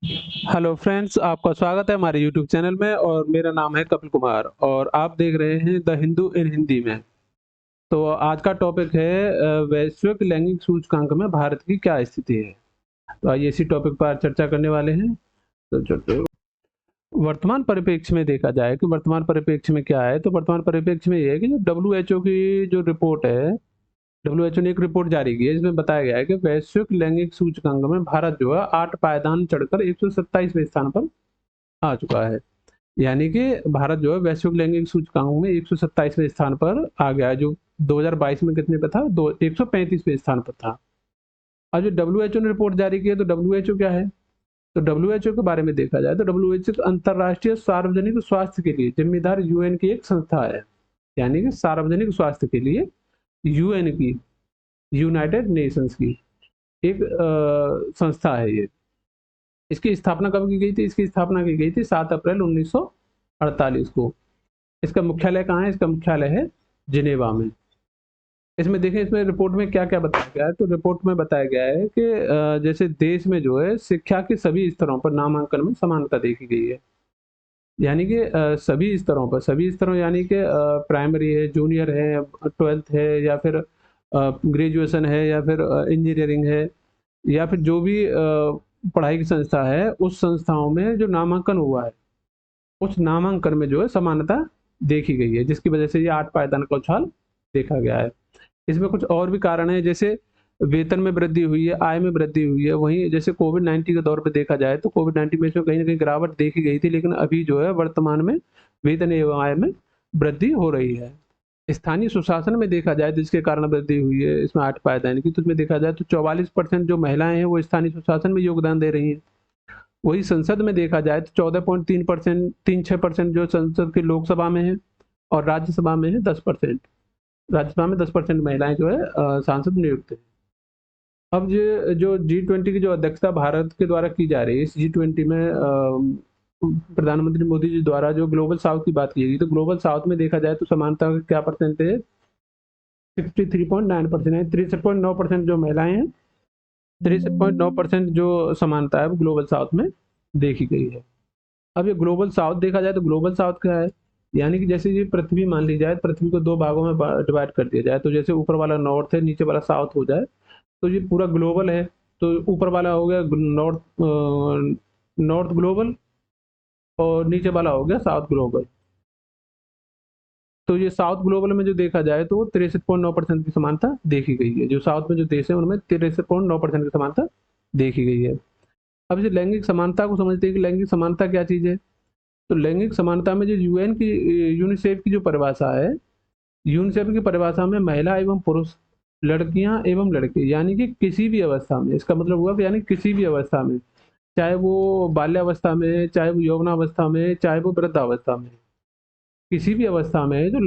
Hello friends, आपका स्वागत है हमारे यूट्यूब चैनल में और मेरा नाम है कपिल कुमार और आप देख रहे हैं द हिंदू इन हिंदी में। तो आज का टॉपिक है वैश्विक लैंगिक सूचकांक में भारत की क्या स्थिति है। तो आइए इसी टॉपिक पर चर्चा करने वाले हैं। तो वर्तमान परिप्रेक्ष्य में देखा जाए कि वर्तमान परिप्रेक्ष्य में क्या है, तो वर्तमान परिप्रेक्ष्य में ये है कि जो डब्ल्यूएचओ की जो रिपोर्ट है, डब्ल्यूएचओ ने एक रिपोर्ट जारी की है जिसमें बताया गया है कि वैश्विक लैंगिक सूचकांक में भारत जो है 8 पायदान चढ़कर 127वें स्थान पर आ चुका है। यानी कि भारत जो है वैश्विक लैंगिक सूचकांक में 127वें स्थान पर आ गया है, जो 2022 में कितने पे था, 135वें स्थान पर था। और जो डब्ल्यूएचओ ने रिपोर्ट जारी की है, तो डब्ल्यूएचओ क्या है? तो डब्ल्यूएचओ के बारे में देखा जाए तो डब्ल्यूएचओ अंतरराष्ट्रीय सार्वजनिक स्वास्थ्य के लिए जिम्मेदार यूएन की एक संस्था है। यानी कि सार्वजनिक स्वास्थ्य के लिए यूएन की, यूनाइटेड नेशंस की एक संस्था है ये। इसकी स्थापना कब की गई थी? इसकी स्थापना की गई थी 7 अप्रैल 1948 को। इसका मुख्यालय कहाँ है? इसका मुख्यालय है जिनेवा में। इसमें देखें, इसमें रिपोर्ट में क्या क्या बताया गया है। तो रिपोर्ट में बताया गया है कि जैसे देश में जो है शिक्षा के सभी स्तरों पर नामांकन में समानता देखी गई है। यानी कि सभी स्तरों पर, सभी स्तरों यानी कि प्राइमरी है, जूनियर है, 12th है, या फिर ग्रेजुएशन है, या फिर इंजीनियरिंग है, या फिर जो भी पढ़ाई की संस्था है, उस संस्थाओं में जो नामांकन हुआ है, उस नामांकन में जो है समानता देखी गई है, जिसकी वजह से ये 8 पायदान का उछाल देखा गया है। इसमें कुछ और भी कारण है, जैसे वेतन में वृद्धि हुई है, आय में वृद्धि हुई है। वहीं जैसे कोविड-19 के दौर पे देखा जाए तो कोविड-19 में इसमें कहीं न कहीं गिरावट देखी गई थी, लेकिन अभी जो है वर्तमान में वेतन एवं आय में वृद्धि हो रही है। स्थानीय सुशासन में देखा जाए तो इसके कारण वृद्धि हुई है इसमें 8 पायदान की। तो इसमें देखा जाए तो 44% जो महिलाएँ हैं वो स्थानीय सुशासन में योगदान दे रही हैं। वही संसद में देखा जाए तो 14.3% 3-6% जो संसद की लोकसभा में है, और राज्यसभा में है 10%। राज्यसभा में 10% महिलाएं जो है सांसद नियुक्त है। अब ये जो G20 की जो अध्यक्षता भारत के द्वारा की जा रही है, इस G20 में प्रधानमंत्री मोदी जी द्वारा जो ग्लोबल साउथ की बात की गई, तो ग्लोबल साउथ में देखा जाए तो समानता का क्या परसेंटेज है? 63.9% है। 63.9% जो महिलाएं हैं, 63.9% जो समानता है वो ग्लोबल साउथ में देखी गई है। अब ये ग्लोबल साउथ देखा जाए तो ग्लोबल साउथ क्या है? यानी कि जैसे ये पृथ्वी मान ली जाए, पृथ्वी को 2 भागों में डिवाइड कर दिया जाए, तो जैसे ऊपर वाला नॉर्थ है, नीचे वाला साउथ हो जाए, तो ये पूरा ग्लोबल है। तो ऊपर वाला हो गया नॉर्थ ग्लोबल, और नीचे वाला हो गया साउथ ग्लोबल। तो ये साउथ ग्लोबल में जो देखा जाए तो 63.9% की समानता देखी गई है। जो साउथ में जो देश है उनमें 63.9% की समानता देखी गई है। अब जो लैंगिक समानता को समझते हैं कि लैंगिक समानता क्या चीज़ है? तो लैंगिक समानता में जो यूएन की यूनिसेफ की जो परिभाषा है, यूनिसेफ की परिभाषा में महिला एवं पुरुष, लड़कियां एवं लड़के, यानी कि किसी भी अवस्था में, इसका मतलब हुआ कि यानी किसी भी अवस्था में, चाहे वो बाल्यावस्था में, चाहे वो यौवनावस्था में, चाहे वो वृद्धावस्था में, किसी भी अवस्था में जो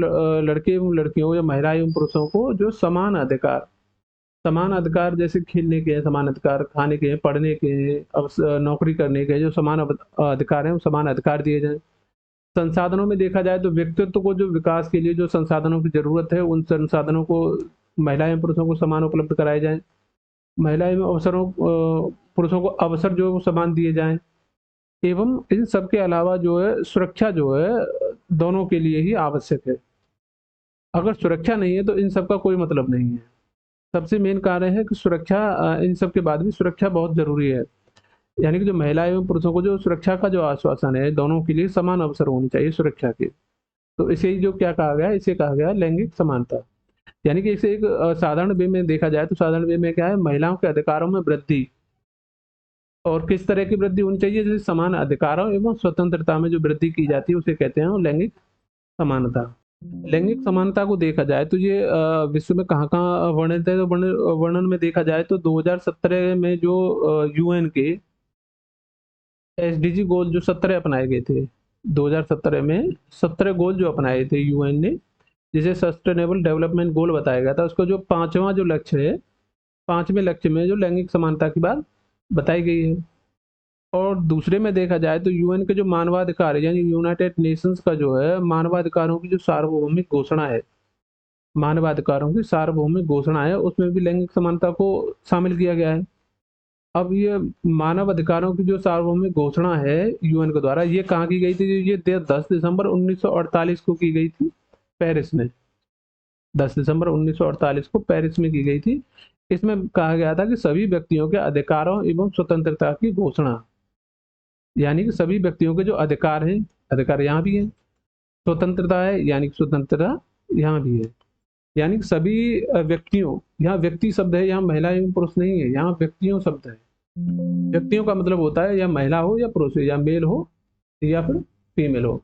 लड़के एवं लड़कियों या महिला एवं पुरुषों को जो समान अधिकार जैसे खेलने के हैं, समान अधिकार खाने के हैं, पढ़ने के हैं, नौकरी करने के हैं, जो समान अधिकार हैं वो समान अधिकार दिए जाएं। संसाधनों में देखा जाए तो व्यक्तित्व को जो विकास के लिए जो संसाधनों की ज़रूरत है, उन संसाधनों को महिला एवं पुरुषों को समान उपलब्ध कराए जाएँ। महिला एवं पुरुषों को अवसर जो है वो समान दिए जाएँ, एवं इन सब के अलावा जो है सुरक्षा जो है दोनों के लिए ही आवश्यक है। अगर सुरक्षा नहीं है तो इन सब का कोई मतलब नहीं है। सबसे मेन कार्य है कि सुरक्षा, इन सब के बाद भी सुरक्षा बहुत ज़रूरी है। यानी कि जो महिला एवं पुरुषों को जो सुरक्षा का जो आश्वासन है, दोनों के लिए समान अवसर होने चाहिए सुरक्षा के। तो इसे जो क्या कहा गया है, इसे कहा गया है लैंगिक समानता। यानी कि इसे एक साधारण वे में देखा जाए तो साधारण वे में क्या है, महिलाओं के अधिकारों में वृद्धि। और किस तरह की वृद्धि होनी चाहिए? जैसे समान अधिकारों एवं स्वतंत्रता में जो वृद्धि की जाती है उसे कहते हैं लैंगिक समानता। लैंगिक समानता को देखा जाए तो ये विश्व में कहाँ-कहाँ वर्णित है, तो वर्णन में देखा जाए तो 2017 में जो यूएन के एसडीजी गोल जो 17 अपनाए गए थे, 2017 में 17 गोल जो अपनाए थे यूएन ने, जिसे सस्टेनेबल डेवलपमेंट गोल बताया गया था, उसका जो 5वां जो लक्ष्य है, 5वें लक्ष्य में जो लैंगिक समानता की बात बताई गई है। और दूसरे में देखा जाए तो यूएन के जो मानवाधिकार है, यानी यूनाइटेड नेशंस का जो है मानवाधिकारों की जो सार्वभौमिक घोषणा है, मानवाधिकारों की सार्वभौमिक घोषणा है, उसमें भी लैंगिक समानता को शामिल किया गया है। अब ये मानव अधिकारों की जो सार्वभौमिक घोषणा है यूएन के द्वारा, ये कहाँ की गई थी? ये 10 दिसंबर 1948 को की गई थी पेरिस में। 10 दिसंबर 1948 को पेरिस में की गई थी। इसमें कहा गया था कि सभी व्यक्तियों के अधिकारों एवं स्वतंत्रता की घोषणा, यानी कि सभी व्यक्तियों के जो अधिकार हैं, अधिकार यहाँ भी है, स्वतंत्रता है यानी कि स्वतंत्रता यहाँ भी है, यानी कि सभी व्यक्तियों, यहाँ व्यक्ति शब्द है, यहाँ महिला एवं पुरुष नहीं है, यहाँ व्यक्तियों शब्द है। व्यक्तियों का मतलब होता है या महिला हो या पुरुष हो, या मेल हो या फिर फीमेल हो,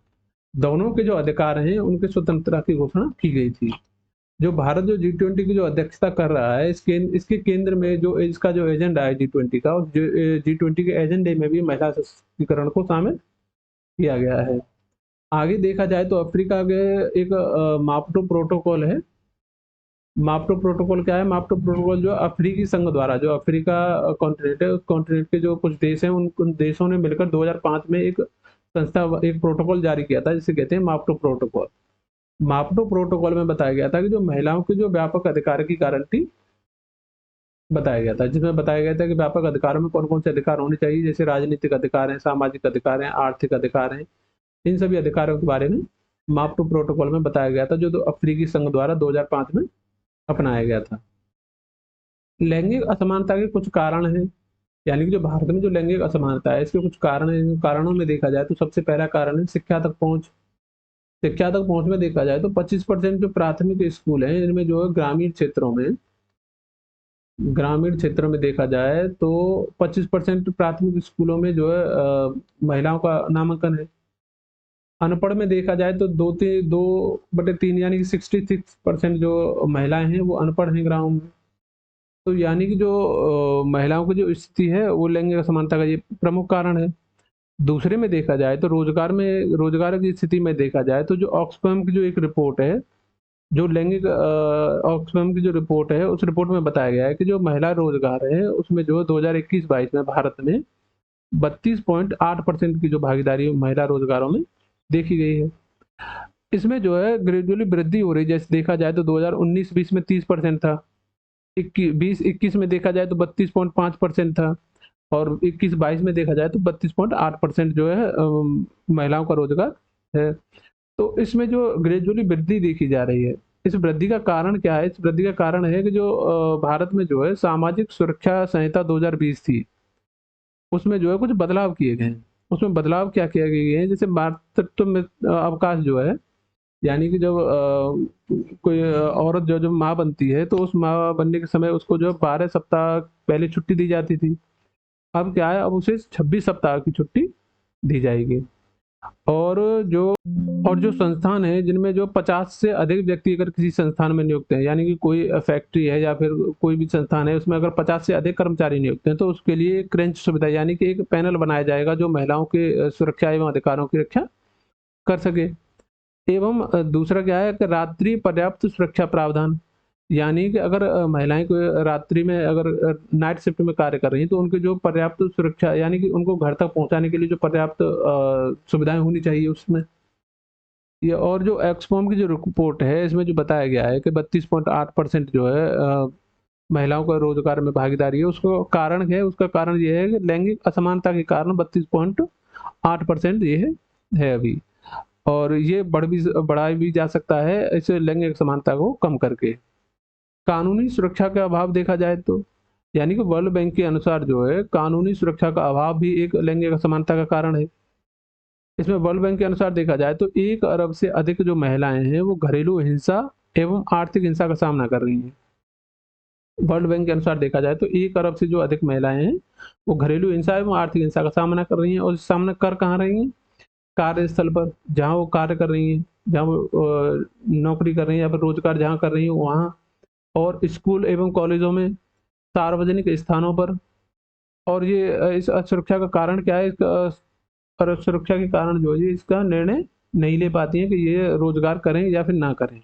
दोनों के जो अधिकार हैं उनके स्वतंत्रता की घोषणा की गई थी। जो भारत जो G20 की जो अध्यक्षता कर रहा है, इसके केंद्र में जो इसका जो एजेंडा है G20 का, उस G20 के एजेंडे में भी महिला सशक्तिकरण को शामिल किया गया है। आगे देखा जाए तो अफ्रीका के एक मापुटो प्रोटोकॉल है। मापुटो प्रोटोकॉल क्या है? मापुटो प्रोटोकॉल जो अफ्रीकी संघ द्वारा, जो अफ्रीका कॉन्टिनेंट है, उस कॉन्टिनेंट के जो कुछ देश हैं, उन देशों ने मिलकर 2005 में एक एक प्रोटोकॉल जारी किया था, जिसे कहते हैं मापुटो प्रोटोकॉल। मापुटो प्रोटोकॉल में बताया गया था कि जो महिलाओं के जो व्यापक अधिकार की गारंटी बताया गया था, जिसमें बताया गया था कि व्यापक अधिकारों में कौन कौन से अधिकार होने चाहिए, जैसे राजनीतिक अधिकार हैं, सामाजिक अधिकार हैं, आर्थिक अधिकार हैं। इन सभी अधिकारों के बारे में मापुटो प्रोटोकॉल में बताया गया था, जो अफ्रीकी संघ द्वारा 2005 में अपनाया गया था। लैंगिक असमानता के कुछ कारण हैं, यानी कि जो भारत में जो लैंगिक असमानता है, इसके कुछ कारण हैं। कारणों में देखा जाए तो सबसे पहला कारण है शिक्षा तक पहुंच। शिक्षा तक पहुंच में देखा जाए तो 25% जो प्राथमिक स्कूल हैं, इनमें जो है ग्रामीण क्षेत्रों में देखा जाए तो 25% प्राथमिक स्कूलों में जो है महिलाओं का नामांकन है। अनपढ़ में देखा जाए तो 2/3 यानी कि 66% जो महिलाएं हैं वो अनपढ़ हैं ग्रामों में। तो यानी कि जो महिलाओं की जो स्थिति है वो लैंगिक असमानता का ये प्रमुख कारण है। दूसरे में देखा जाए तो रोजगार की स्थिति में देखा जाए तो जो ऑक्सफैम की जो एक रिपोर्ट है, जो लैंगिक ऑक्सफैम की जो रिपोर्ट है, उस रिपोर्ट में बताया गया है कि जो महिला रोजगार है उसमें जो 2021-22 में भारत में 32.8% की जो भागीदारी महिला रोजगारों में देखी गई है। इसमें जो है ग्रेजुअली वृद्धि हो रही है। जैसे देखा जाए तो 2019-20 में 30% था, 20-21 में देखा जाए तो 32.5% था, और 21-22 में देखा जाए तो 32.8% जो है महिलाओं का रोजगार है। तो इसमें जो ग्रेजुअली वृद्धि देखी जा रही है, इस वृद्धि का कारण क्या है? इस वृद्धि का कारण है कि जो भारत में जो है सामाजिक सुरक्षा संहिता 2020 थी, उसमें जो है कुछ बदलाव किए गए हैं। उसमें बदलाव क्या किए गए हैं? जैसे मातृत्व में अवकाश जो है, यानी कि जब कोई औरत जो माँ बनती है तो उस माँ बनने के समय उसको जो 12 सप्ताह पहले छुट्टी दी जाती थी। अब क्या है, अब उसे 26 सप्ताह की छुट्टी दी जाएगी। और जो जो संस्थान है जिनमें जो 50 से अधिक व्यक्ति अगर किसी संस्थान में नियुक्त है, यानी कि कोई फैक्ट्री है या फिर कोई भी संस्थान है, उसमें अगर 50 से अधिक कर्मचारी नियुक्त हैं तो उसके लिए क्रेंच सुविधा, यानी कि एक पैनल बनाया जाएगा जो महिलाओं के सुरक्षा एवं अधिकारों की रक्षा कर सके। एवं दूसरा क्या है कि रात्रि पर्याप्त सुरक्षा प्रावधान, यानी कि अगर महिलाएं को रात्रि में अगर नाइट शिफ्ट में कार्य कर रही हैं तो उनकी जो पर्याप्त सुरक्षा, यानी कि उनको घर तक पहुंचाने के लिए जो पर्याप्त सुविधाएं होनी चाहिए उसमें। ये और जो एक्सकॉम की जो रिपोर्ट है, इसमें जो बताया गया है कि 32.8% जो है महिलाओं का रोजगार में भागीदारी है, उसको कारण क्या है? उसका कारण ये है कि लैंगिक असमानता के कारण 32.8% ये है अभी। और ये बढ़ाया भी जा सकता है इस लैंगिक असमानता को कम करके। कानूनी सुरक्षा का अभाव देखा जाए तो, यानी कि वर्ल्ड बैंक के अनुसार जो है कानूनी सुरक्षा का अभाव भी एक लैंगिक असमानता का कारण है। इसमें वर्ल्ड बैंक के अनुसार देखा जाए तो 1 अरब से अधिक जो महिलाएं हैं वो घरेलू हिंसा एवं आर्थिक हिंसा का सामना कर रही हैं। वर्ल्ड बैंक के अनुसार देखा जाए तो 1 अरब से जो अधिक महिलाएं हैं वो घरेलू हिंसा एवं आर्थिक हिंसा का सामना कर रही हैं। और सामना कर कहाँ रही हैं? कार्यस्थल पर, जहाँ वो कार्य कर रही हैं, जहाँ वो नौकरी कर रही हैं या फिर रोजगार जहाँ कर रही हैं वहाँ, और स्कूल एवं कॉलेजों में, सार्वजनिक स्थानों पर। और ये इस असुरक्षा का कारण क्या है? और सुरक्षा के कारण जो है इसका निर्णय नहीं ले पाती हैं कि ये रोजगार करें या फिर ना करें।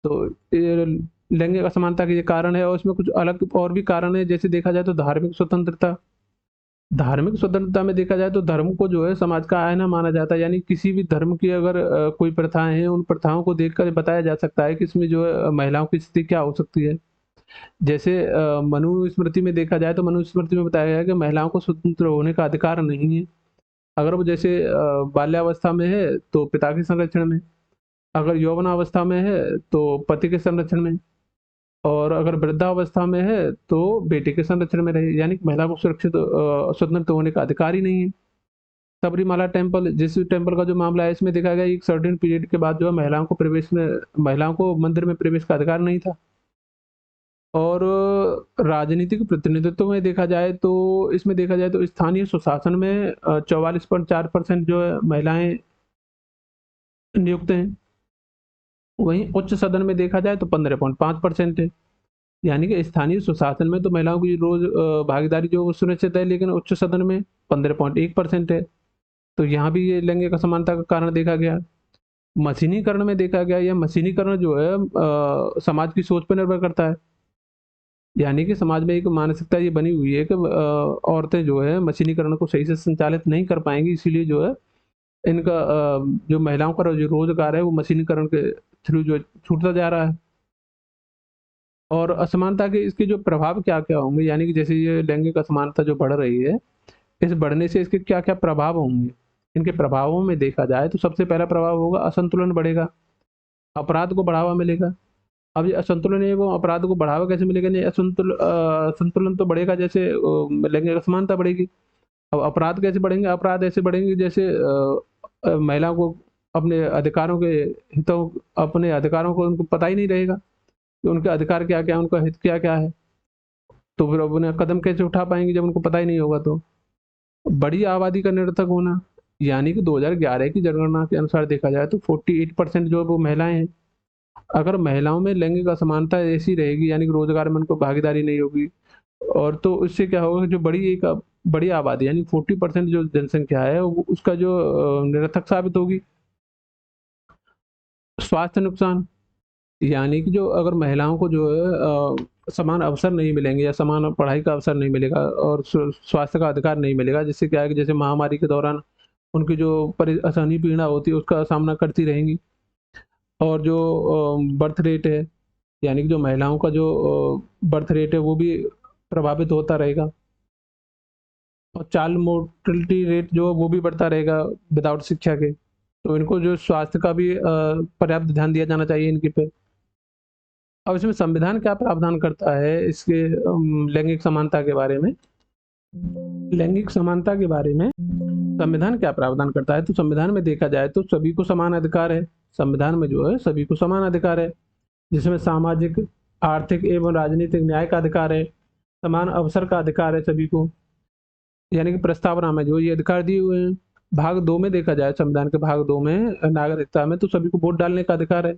तो ये लैंगिक असमानता के ये कारण है। और इसमें कुछ अलग और भी कारण है, जैसे देखा जाए तो धार्मिक स्वतंत्रता। धार्मिक स्वतंत्रता में देखा जाए तो धर्म को जो है समाज का आईना माना जाता है, यानी किसी भी धर्म की अगर कोई प्रथाएं हैं, उन प्रथाओं को देखकर बताया जा सकता है कि इसमें जो है महिलाओं की स्थिति क्या हो सकती है। जैसे मनुस्मृति में देखा जाए तो मनुस्मृति में बताया गया है कि महिलाओं को स्वतंत्र होने का अधिकार नहीं है। अगर वो जैसे बाल्यावस्था में है तो पिता के संरक्षण में, अगर यौवनावस्था में है तो पति के संरक्षण में, और अगर वृद्धावस्था में है तो बेटे के संरक्षण में रहे। यानी कि महिला को सुरक्षित स्वतंत्र होने का अधिकार ही नहीं है। सबरीमाला टेम्पल, जिस टेम्पल का जो मामला है, इसमें देखा गया एक सर्टेन पीरियड के बाद जो है महिलाओं को मंदिर में प्रवेश का अधिकार नहीं था। और राजनीतिक प्रतिनिधित्व में देखा जाए तो इसमें देखा जाए तो स्थानीय स्वशासन में 44.4% जो है महिलाएं नियुक्त हैं। वहीं उच्च सदन में देखा जाए तो 15.5% है। यानी कि स्थानीय स्वशासन में तो महिलाओं की रोज भागीदारी जो वो सुनिश्चित है, लेकिन उच्च सदन में 15.1% है। तो यहाँ भी ये लैंगिक असमानता का कारण देखा गया। मशीनीकरण में देखा गया, यह मशीनीकरण जो है समाज की सोच पर निर्भर करता है। यानी कि समाज में एक मानसिकता ये बनी हुई है कि औरतें जो है मशीनीकरण को सही से संचालित नहीं कर पाएंगी, इसीलिए जो है इनका जो महिलाओं का जो रोजगार है वो मशीनीकरण के थ्रू जो छूटता जा रहा है। और असमानता के इसके जो प्रभाव क्या क्या होंगे, यानी कि जैसे ये लैंगिक असमानता जो बढ़ रही है, इस बढ़ने से इसके क्या क्या प्रभाव होंगे। इनके प्रभावों में देखा जाए तो सबसे पहला प्रभाव होगा असंतुलन बढ़ेगा, अपराध को बढ़ावा मिलेगा। अब ये असंतुलन है, वो अपराध को बढ़ावा कैसे मिलेगा? नहीं, संतुलन तो बढ़ेगा जैसे लैंगिक असमानता बढ़ेगी। अब अपराध कैसे बढ़ेंगे? अपराध ऐसे बढ़ेंगे जैसे महिलाओं को अपने अधिकारों के हितों अपने अधिकारों को उनको पता ही नहीं रहेगा कि उनके अधिकार क्या क्या है, उनका हित क्या क्या है। तो फिर अब उन्हें कदम कैसे उठा पाएंगे जब उनको पता ही नहीं होगा। तो बड़ी आबादी का निरर्थक होना, यानी कि 2011 की जनगणना के अनुसार देखा जाए तो 48% जो वो महिलाएं हैं। अगर महिलाओं में लैंगिक असमानता ऐसी रहेगी, यानी कि रोजगार में उनको भागीदारी नहीं होगी, और तो इससे क्या होगा कि जो बड़ी आबादी यानी 40% जो जनसंख्या है उसका जो निरर्थक साबित होगी। स्वास्थ्य नुकसान, यानी कि जो अगर महिलाओं को जो है समान अवसर नहीं मिलेंगे या समान पढ़ाई का अवसर नहीं मिलेगा और स्वास्थ्य का अधिकार नहीं मिलेगा, जिससे क्या है कि जैसे महामारी के दौरान उनकी जो असहनीय पीड़ा होती है उसका सामना करती रहेंगी। और जो बर्थ रेट है, यानी कि जो महिलाओं का जो बर्थ रेट है वो भी प्रभावित होता रहेगा। और चाइल्ड मोर्टलिटी रेट जो वो भी बढ़ता रहेगा विदाउट शिक्षा के। तो इनको जो स्वास्थ्य का भी पर्याप्त ध्यान दिया जाना चाहिए इनके पे। अब इसमें संविधान क्या प्रावधान करता है इसके लैंगिक समानता के बारे में? लैंगिक समानता के बारे में संविधान क्या प्रावधान करता है? तो संविधान में देखा जाए तो सभी को समान अधिकार है। संविधान में जो है सभी को समान अधिकार है, जिसमें सामाजिक, आर्थिक एवं राजनीतिक न्याय का अधिकार है, समान अवसर का अधिकार है सभी को। यानी कि प्रस्तावना में जो ये अधिकार दिए हुए हैं। भाग 2 में देखा जाए, संविधान के भाग 2 में नागरिकता में तो सभी को वोट डालने का अधिकार है।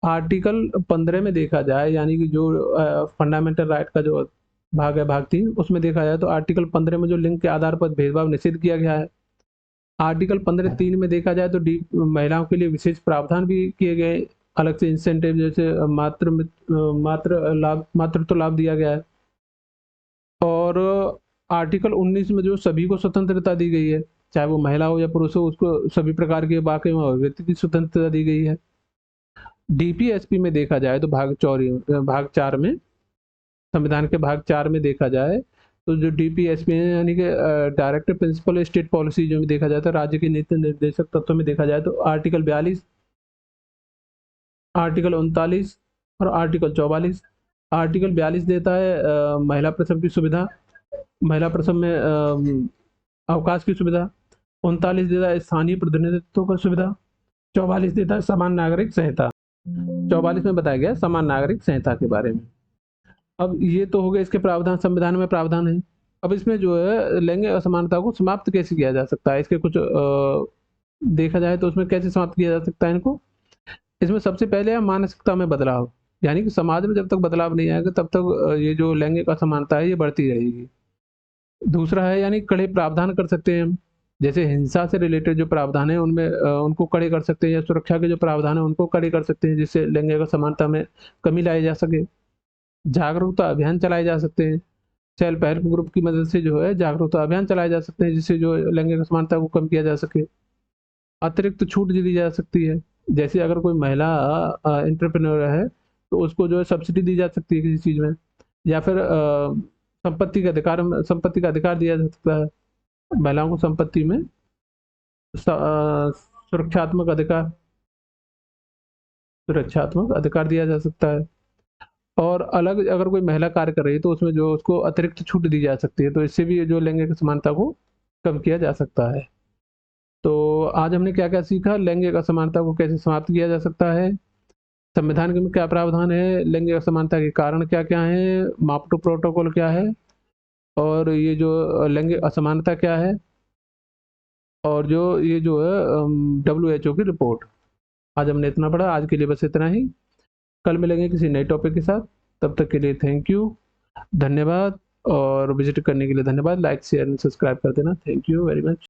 आर्टिकल 15 में देखा जाए, यानी कि जो फंडामेंटल राइट का जो भाग है भाग 3, उसमें देखा जाए तो आर्टिकल 15 में जो लिंग के आधार पर भेदभाव निषेध किया गया है। आर्टिकल 15(3) में देखा जाए तो महिलाओं के लिए विशेष प्रावधान भी किए गए, अलग से इंसेंटिव जैसे मातृत्व लाभ दिया गया है। और आर्टिकल 19 में जो सभी को स्वतंत्रता दी गई है, चाहे वो महिला हो या पुरुष हो, उसको सभी प्रकार के बाकी अभिव्यक्ति की स्वतंत्रता दी गई है। डीपीएसपी में देखा जाए तो भाग 4 में, संविधान के भाग 4 में देखा जाए तो जो डीपीएसपी है, यानी कि डायरेक्टिव प्रिंसिपल स्टेट पॉलिसी जो में देखा जाए तो राज्य के नीति निर्देशक तत्वों में देखा जाए तो आर्टिकल 42, आर्टिकल 39 और आर्टिकल 44। आर्टिकल 42 देता है महिला प्रसव की सुविधा, महिला प्रसव में अवकाश की सुविधा। 39 देता है स्थानीय प्रतिनिधित्व की सुविधा। 44 देता है समान नागरिक संहिता। 44 में बताया गया समान नागरिक संहिता के बारे में। अब ये तो हो गया इसके प्रावधान, संविधान में प्रावधान है। अब इसमें जो है लैंगिक असमानता को समाप्त कैसे किया जा सकता है, इसके कुछ देखा जाए तो उसमें कैसे समाप्त किया जा सकता है इनको। इसमें सबसे पहले है मानसिकता में बदलाव, यानी कि समाज में जब तक बदलाव नहीं आएगा तब तक ये जो लैंगिक असमानता है ये बढ़ती रहेगी। दूसरा है, यानी कड़े प्रावधान कर सकते हैं हम, जैसे हिंसा से रिलेटेड जो प्रावधान है उनमें उनको कड़े कर सकते हैं, या सुरक्षा के जो प्रावधान है उनको कड़े कर सकते हैं, जिससे लैंगिक असमानता में कमी लाई जा सके। जागरूकता अभियान चलाए जा सकते हैं, सेल्फ हेल्प ग्रुप की मदद से जो है जागरूकता अभियान चलाए जा सकते हैं, जिससे जो लैंगिक असमानता को कम किया जा सके। अतिरिक्त छूट दी जा सकती है, जैसे अगर कोई महिला एंटरप्रेन्योर है तो उसको जो है सब्सिडी दी जा सकती है किसी चीज़ में, या फिर संपत्ति का अधिकार दिया जा सकता है। महिलाओं को संपत्ति में सुरक्षात्मक अधिकार दिया जा सकता है। और अलग अगर कोई महिला कार्य कर रही है तो उसमें जो उसको अतिरिक्त छूट दी जा सकती है, तो इससे भी जो लैंगिक असमानता को कम किया जा सकता है। तो आज हमने क्या-क्या सीखा, लैंगिक असमानता को कैसे समाप्त किया जा सकता है, संविधान के में क्या प्रावधान है, लैंगिक असमानता के कारण क्या-क्या हैं, माप्टो प्रोटोकॉल क्या है, और ये जो लैंगिक असमानता क्या है, और जो ये जो है WHO की रिपोर्ट। आज हमने इतना पढ़ा, आज के लिए बस इतना ही। कल मिलेंगे किसी नए टॉपिक के साथ, तब तक के लिए थैंक यू, धन्यवाद, और विजिट करने के लिए धन्यवाद। लाइक, शेयर एंड सब्सक्राइब कर देना। Thank you very much.